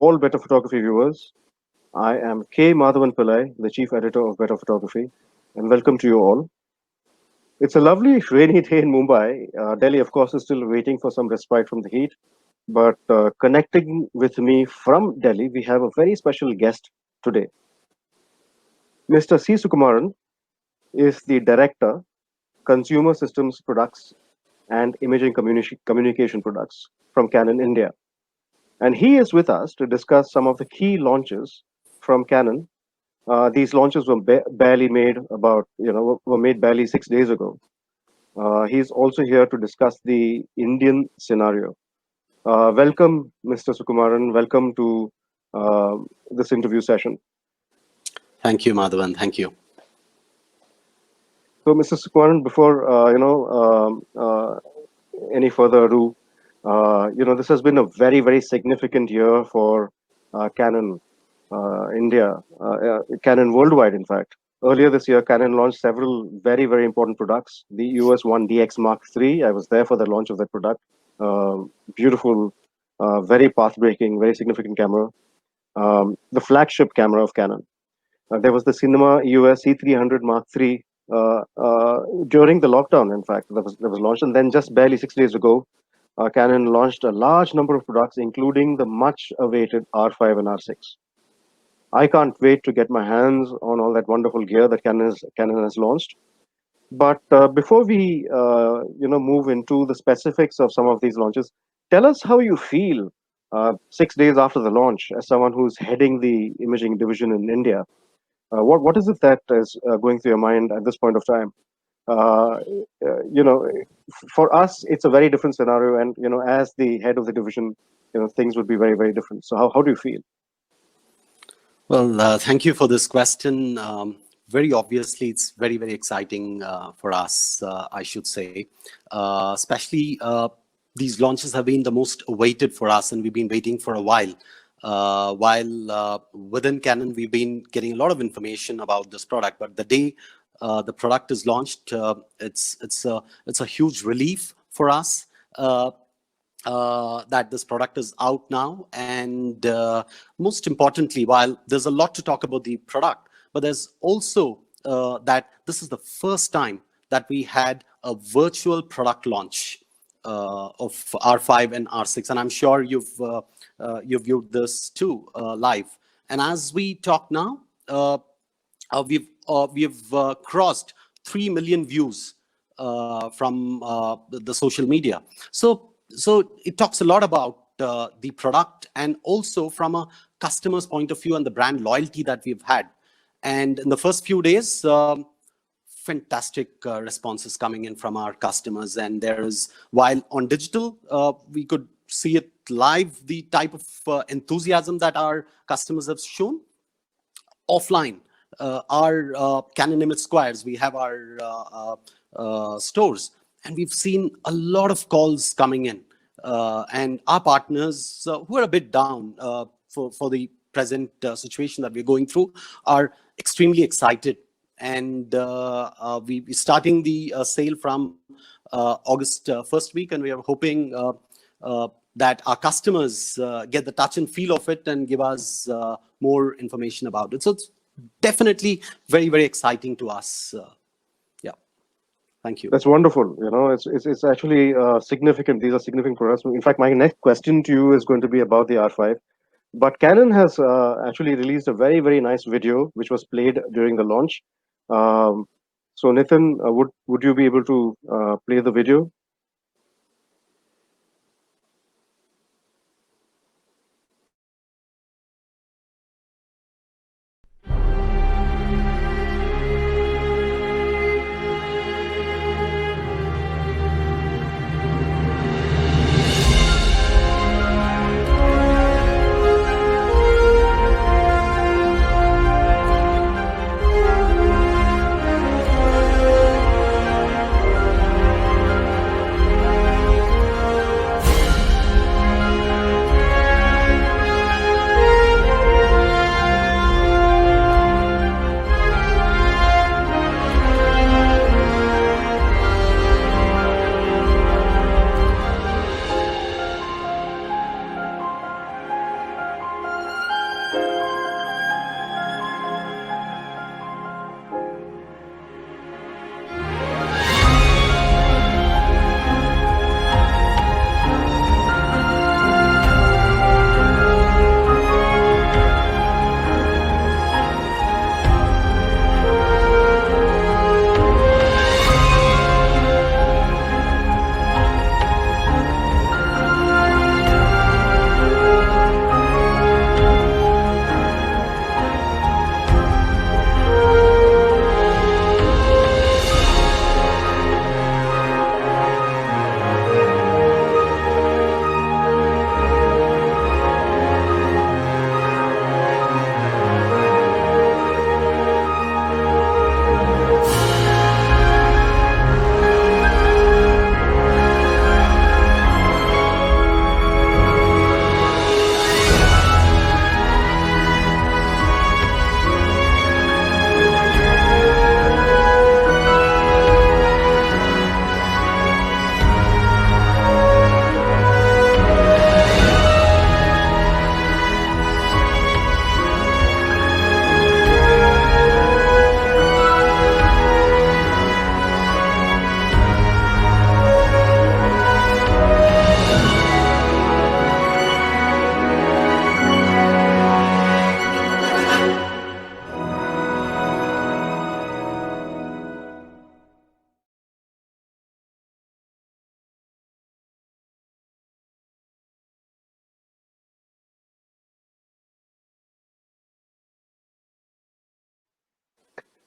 all Better Photography viewers. I am K Madhavan Pillai, the Chief Editor of Better Photography, and welcome to you all. It's a lovely rainy day in Mumbai. Delhi, of course, is still waiting for some respite from the heat. But connecting with me from Delhi, we have a very special guest today. Mr. C. Sukumaran is the Director, Consumer Systems Products and Imaging Communication Products from Canon India. And he is with us to discuss some of the key launches from Canon. These launches were barely made were made barely 6 days ago. He's also here to discuss the Indian scenario. Welcome, Mr. Sukumaran. Welcome to this interview session. Thank you, Madhavan. Thank you. So, Mr. Sukumaran, before any further ado, this has been a very, very significant year for Canon India, Canon worldwide, in fact. Earlier this year, Canon launched several very, very important products. The EOS R1DX Mark III, I was there for the launch of that product. Beautiful, very path-breaking, very significant camera. The flagship camera of Canon. There was the Cinema EOS C300 Mark III during the lockdown, in fact, that was launched. And then just barely 6 days ago, Canon launched a large number of products, including the much-awaited R5 and R6. I can't wait to get my hands on all that wonderful gear that Canon has launched. But before we move into the specifics of some of these launches, tell us how you feel 6 days after the launch as someone who's heading the imaging division in India. What is it that is going through your mind at this point of time? For us, it's a very different scenario, and as the head of the division, things would be very, very different. So how do you feel? Well, thank you for this question. Very obviously, it's very, very exciting for us, I should say. Especially, these launches have been the most awaited for us, and we've been waiting for a while. While within Canon, we've been getting a lot of information about this product, but the day the product is launched, it's a huge relief for us that this product is out now. And most importantly, while there's a lot to talk about the product, but there's also that this is the first time that we had a virtual product launch of R5 and R6, and I'm sure you've viewed this too live. And as we talk now, we've crossed 3 million views from the social media. So it talks a lot about the product, and also from a customer's point of view and the brand loyalty that we've had. And in the first few days, fantastic responses coming in from our customers. And there is, while on digital, we could see it live, the type of enthusiasm that our customers have shown. Offline, our Canon Image Squares, we have our stores, and we've seen a lot of calls coming in. And our partners who are a bit down for the present situation that we're going through are extremely excited. And we're starting the sale from August first week, and we are hoping that our customers get the touch and feel of it and give us more information about it. So it's definitely very, very exciting to us. Yeah, thank you. That's wonderful. It's actually significant. These are significant for us. In fact, my next question to you is going to be about the R5. But Canon has actually released a very, very nice video which was played during the launch. So Nitin, would you be able to play the video?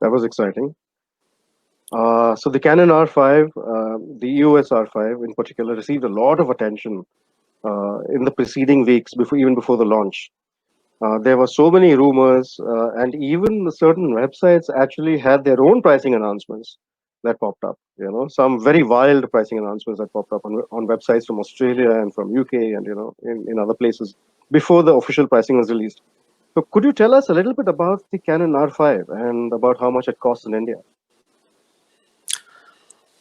That was exciting. So the Canon R5, the EOS R5 in particular, received a lot of attention in the preceding weeks, even before the launch. There were so many rumors, and even certain websites actually had their own pricing announcements that popped up. Some very wild pricing announcements that popped up on websites from Australia and from UK and in other places before the official pricing was released. So, could you tell us a little bit about the Canon R5 and about how much it costs in India?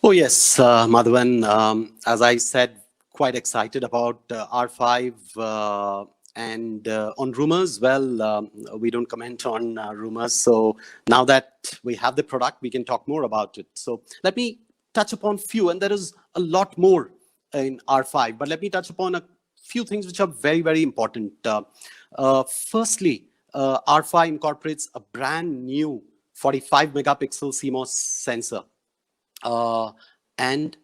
Oh, yes, Madhavan. As I said, quite excited about R5 and on rumors. Well, we don't comment on rumors. So now that we have the product, we can talk more about it. So let me touch upon few, and there is a lot more in R5, but let me touch upon a few things which are very, very important. Firstly, R5 incorporates a brand new 45 megapixel CMOS sensor uh, and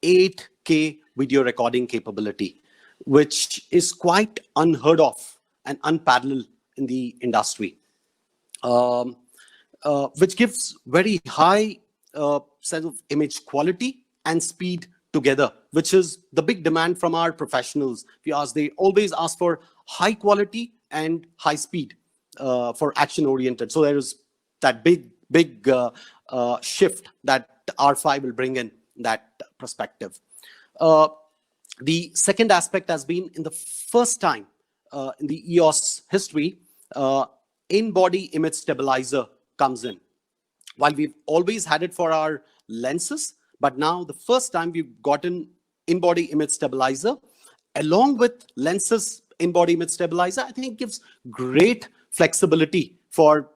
8K video recording capability, which is quite unheard of and unparalleled in the industry, which gives very high sense of image quality and speed together, which is the big demand from our professionals. They always ask for high quality and high speed for action oriented. So there is that big shift that R5 will bring in that perspective. Uh, the second aspect has been in the first time in the EOS history, uh, in-body image stabilizer comes in. While we've always had it for our lenses, but now the first time we've gotten in-body image stabilizer along with lenses in-body image stabilizer, I think gives great flexibility for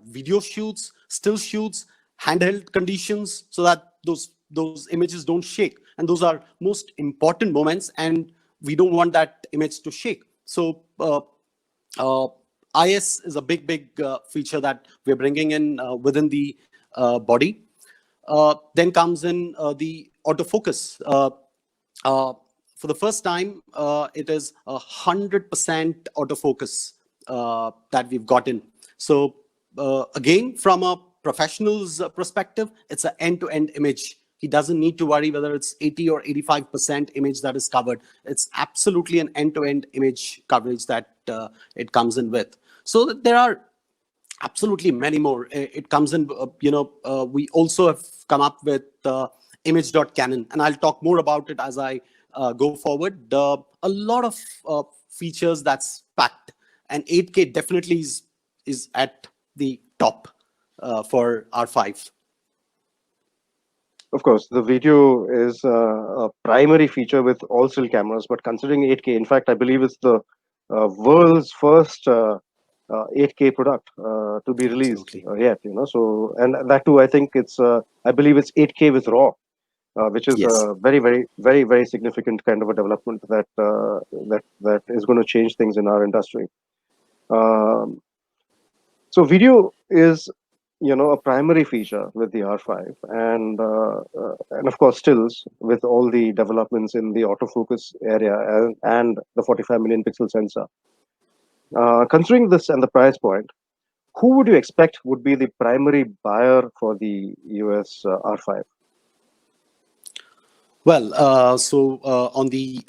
video shoots, still shoots, handheld conditions, so that those images don't shake. And those are most important moments, and we don't want that image to shake. So uh, IS is a big feature that we're bringing in within the body. Then comes in the autofocus. Uh, for the first time, it is 100% autofocus that we've gotten. So again, from a professional's perspective, it's an end-to-end image. He doesn't need to worry whether it's 80 or 85% image that is covered. It's absolutely an end-to-end image coverage that it comes in with. So there are absolutely many more. It comes in, we also have come up with image.canon, and I'll talk more about it as I go forward. A lot of features that's packed, and 8K definitely is at the top for R5. Of course, the video is a primary feature with all still cameras, but considering 8K, in fact, I believe it's the world's first 8K product to be released Absolutely. yet. So, and that too, I think I believe it's 8K with RAW, which is Yes. a very, very, very, very significant kind of a development that is going to change things in our industry. Um, so, video is a primary feature with the R5, and of course stills with all the developments in the autofocus area and the 45 million pixel sensor. Considering this and the price point, who would you expect would be the primary buyer for the EOS R5? Well, on the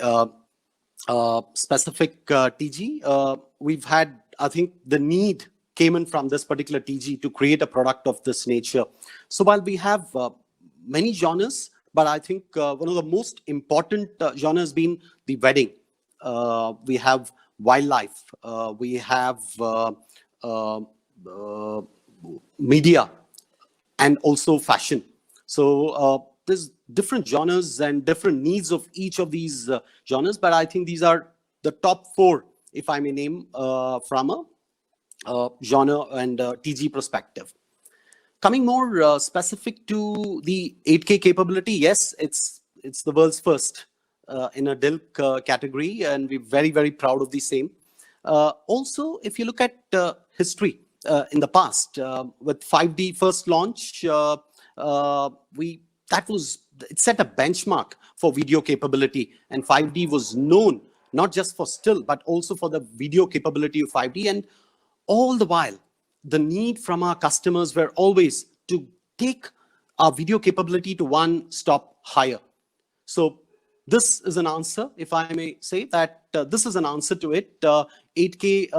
specific TG, we've had, I think the need came in from this particular TG to create a product of this nature. So while we have many genres, but I think one of the most important genres being the wedding. We have wildlife. We have uh, uh, media, and also fashion. So there's different genres and different needs of each of these genres, but I think these are the top four, if I may name, from a genre and TG perspective. Coming more specific to the 8K capability, yes, it's the world's first in a DILC category, and we're very, very proud of the same. Also, if you look at history in the past, with 5D first launch, we that was it set a benchmark for video capability, and 5D was known not just for still, but also for the video capability of 5D, and all the while the need from our customers were always to take our video capability to one stop higher. So this is an answer, if I may say that this is an answer to it. 8K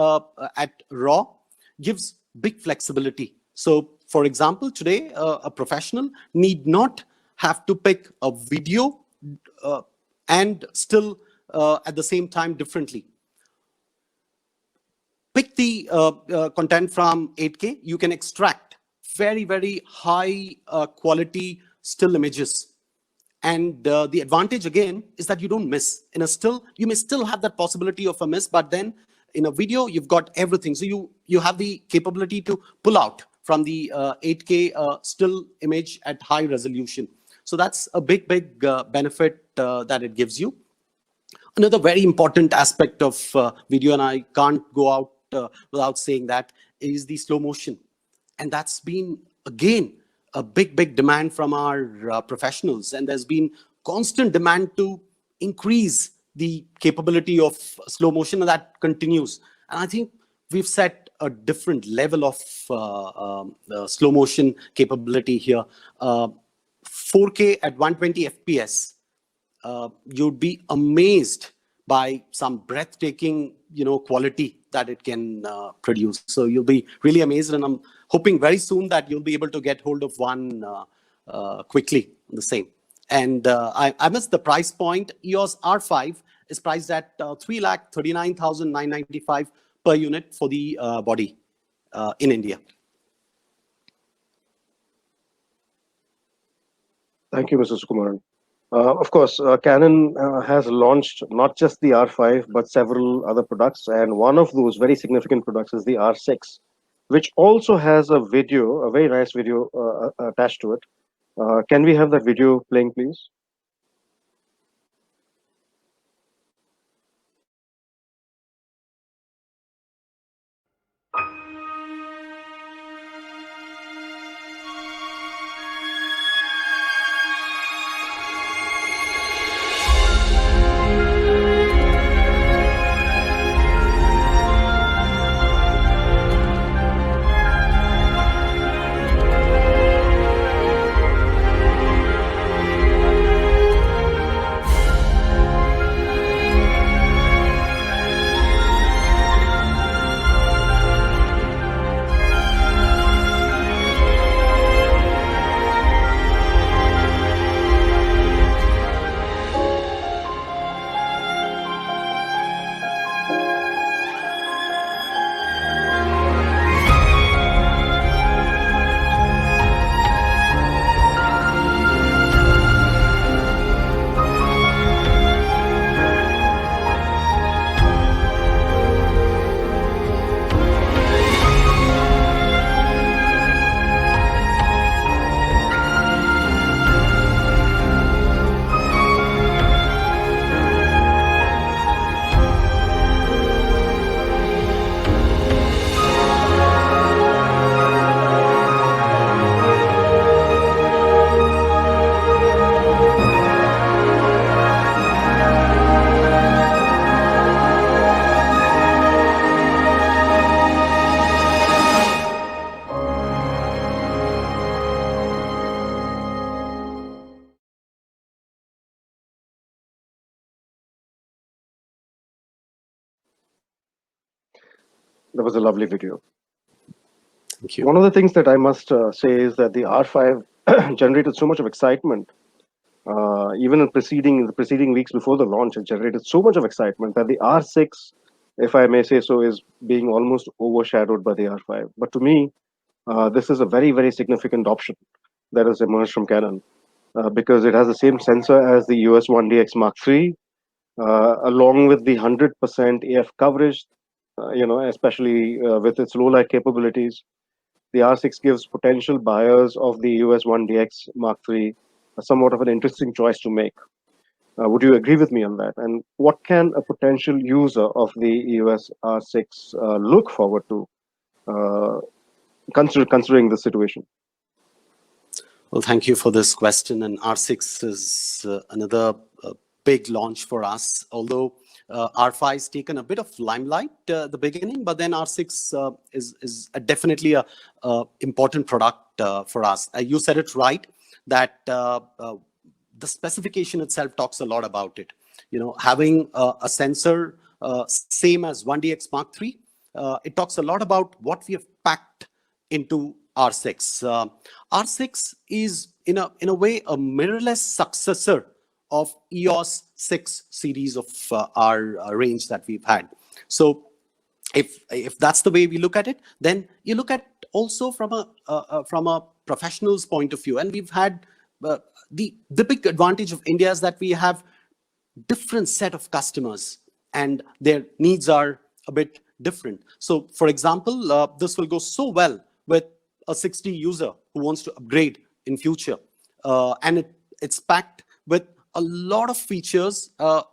at RAW gives big flexibility. So for example, today a professional need not have to pick a video and still at the same time differently. Pick the content from 8K, you can extract very, very high quality still images. And the advantage again is that you don't miss. In a still, you may still have that possibility of a miss, but then in a video, you've got everything. So you have the capability to pull out from the 8K still image at high resolution. So that's a big, big benefit that it gives you. Another very important aspect of video, and I can't go out without saying that, is the slow motion. And that's been, again, a big, big demand from our professionals. And there's been constant demand to increase the capability of slow motion, and that continues. And I think we've set a different level of slow motion capability here. 4K at 120 FPS. You'd be amazed by some breathtaking, quality that it can produce. So you'll be really amazed, and I'm hoping very soon that you'll be able to get hold of one quickly, the same. And I missed the price point. EOS R5 is priced at 3,39,995 per unit for the body in India. Thank you, Mr. Sukumaran. Of course, Canon has launched not just the R5, but several other products. And one of those very significant products is the R6, which also has a video, a very nice video attached to it. Can we have that video playing, please? That was a lovely video. Thank you. One of the things that I must say is that the R5 generated so much of excitement. Even in the preceding weeks before the launch, it generated so much of excitement that the R6, if I may say so, is being almost overshadowed by the R5. But to me, this is a very, very significant option that has emerged from Canon because it has the same sensor as the EOS 1DX Mark III, along with the 100% AF coverage, especially with its low light capabilities. The R6 gives potential buyers of the EOS 1DX Mark III somewhat of an interesting choice to make. Would you agree with me on that? And what can a potential user of the EOS R6 look forward to considering the situation? Well, thank you for this question. And R6 is another big launch for us. Although R5's taken a bit of limelight at the beginning, but then R6 is definitely a important product for us. You said it right, that the specification itself talks a lot about it. Having a sensor same as 1DX Mark III, it talks a lot about what we have packed into R6. R6 is in a way a mirrorless successor of EOS 6 series of our range that we've had. So if that's the way we look at it, then you look at also from a professional's point of view, and we've had the big advantage of India is that we have different set of customers and their needs are a bit different. So for example, this will go so well with a 60 user who wants to upgrade in future, and it's packed with a lot of features,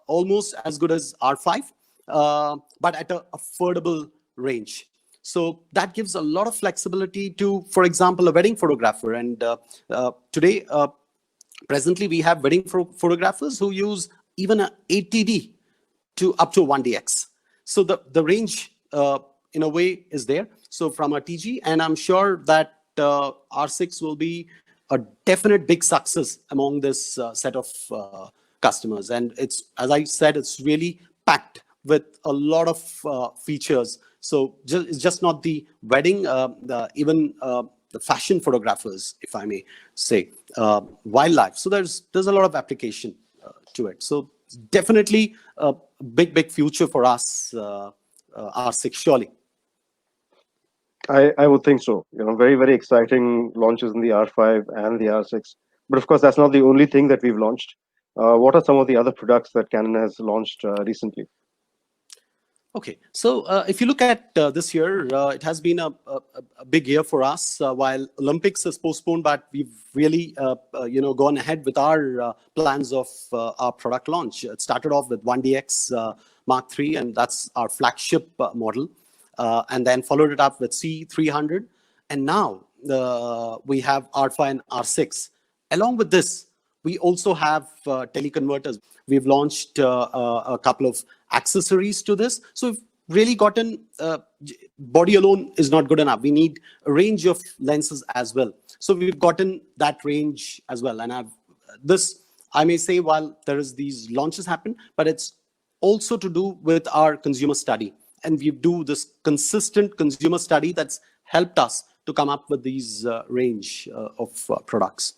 almost as good as R5, but at an affordable range. So that gives a lot of flexibility to, for example, a wedding photographer. And today, presently, we have wedding photographers who use even an 8TD to up to 1DX. So the range, in a way, is there. So from a TG, and I'm sure that R6 will be a definite big success among this set of customers. And it's, as I said, it's really packed with a lot of features. So it's just not the wedding, even the fashion photographers, if I may say, wildlife. So there's a lot of application to it. So definitely a big future for us, R6, surely. I would think so. Very, very exciting launches in the R5 and the R6. But of course, that's not the only thing that we've launched. What are some of the other products that Canon has launched recently? Okay, so if you look at this year, it has been a big year for us. While Olympics is postponed, but we've really gone ahead with our plans of our product launch. It started off with 1DX Mark III, and that's our flagship model, and then followed it up with C300, and now we have R5 and R6. Along with this, we also have teleconverters. We've launched a couple of accessories to this. So we've really gotten, body alone is not good enough. We need a range of lenses as well. So we've gotten that range as well. And I may say, while there is these launches happen, but it's also to do with our consumer study. And we do this consistent consumer study that's helped us to come up with these range of products.